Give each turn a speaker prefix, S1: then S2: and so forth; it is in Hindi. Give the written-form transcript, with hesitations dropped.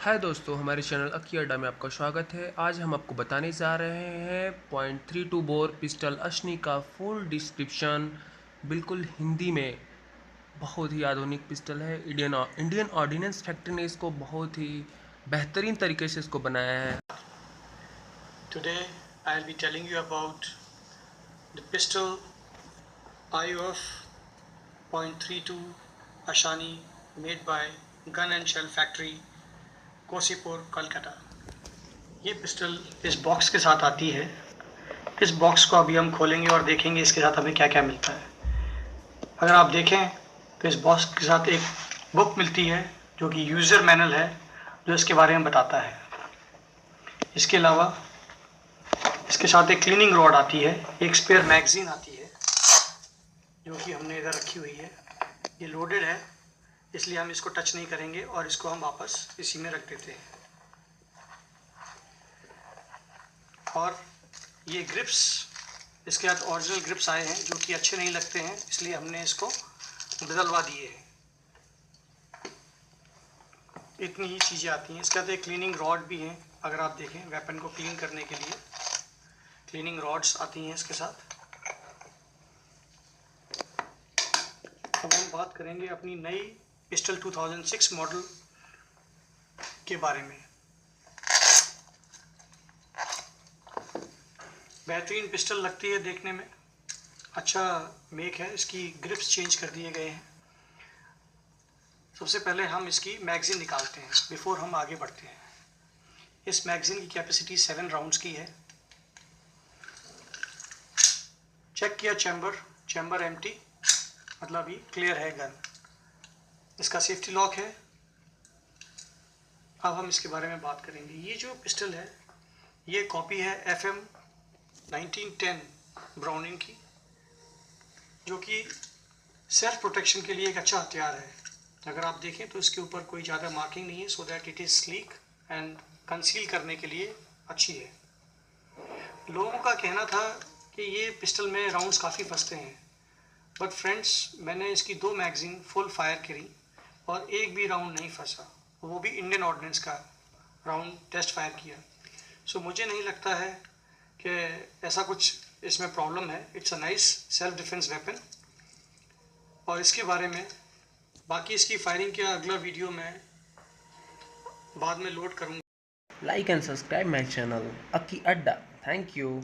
S1: हाय दोस्तों, हमारे चैनल अक्की अड्डा में आपका स्वागत है। आज हम आपको बताने जा रहे हैं .32 बोर पिस्टल अश्नी का फुल डिस्क्रिप्शन, बिल्कुल हिंदी में। बहुत ही आधुनिक पिस्टल है। इंडियन ऑर्डिनेंस फैक्ट्री ने इसको बहुत ही बेहतरीन तरीके से इसको बनाया है।
S2: Today I'll be telling you about the pistol IOF .32 Ashani made by Gun and Shell Factory, कोसीपुर, Calcutta. ये पिस्टल इस बॉक्स के साथ आती है। इस बॉक्स को अभी हम खोलेंगे और देखेंगे इसके साथ हमें क्या क्या मिलता है। अगर आप देखें तो इस बॉक्स के साथ एक बुक मिलती है जो कि यूज़र मैनुअल है, जो इसके बारे में बताता है। इसके अलावा इसके साथ एक क्लीनिंग रॉड आती है, एक स्पेयर मैगजीन आती है जो कि हमने इधर रखी हुई है। ये लोडेड है, इसलिए हम इसको टच नहीं करेंगे और इसको हम वापस इसी में रख देते हैं। और ये ग्रिप्स, इसके साथ ओरिजिनल ग्रिप्स आए हैं जो कि अच्छे नहीं लगते हैं, इसलिए हमने इसको बदलवा दिए हैं। इतनी ही चीज़ें आती हैं। इसके साथ एक क्लीनिंग रॉड भी है। अगर आप देखें, वेपन को क्लीन करने के लिए क्लीनिंग रॉड्स आती हैं इसके साथ। अब हम बात करेंगे अपनी नई पिस्टल 2006 मॉडल के बारे में। बेहतरीन पिस्टल लगती है देखने में, अच्छा मेक है। इसकी ग्रिप्स चेंज कर दिए गए हैं। सबसे पहले हम इसकी मैगजीन निकालते हैं बिफोर हम आगे बढ़ते हैं। इस मैगजीन की कैपेसिटी 7 राउंड्स की है। चेक किया चैम्बर एम्प्टी, मतलब अभी क्लियर है गन। इसका सेफ्टी लॉक है। अब हम इसके बारे में बात करेंगे। ये जो पिस्टल है, ये कॉपी है FM 1910 ब्राउनिंग की, जो कि सेल्फ प्रोटेक्शन के लिए एक अच्छा हथियार है। अगर आप देखें तो इसके ऊपर कोई ज़्यादा मार्किंग नहीं है, so that it is sleek and conceal करने के लिए अच्छी है। लोगों का कहना था कि ये पिस्टल में राउंड्स काफ़ी फंसते हैं, बट फ्रेंड्स, मैंने इसकी 2 मैगजीन फुल फायर करी और एक भी राउंड नहीं फंसा, वो भी इंडियन ऑर्डिनेंस का राउंड टेस्ट फायर किया। सो मुझे नहीं लगता है कि ऐसा कुछ इसमें प्रॉब्लम है। It's a nice self defence weapon. और इसके बारे में बाकी इसकी फायरिंग का अगला वीडियो मैं बाद में लोड करूँगा।
S1: Like and subscribe my channel Akki Adda. Thank you.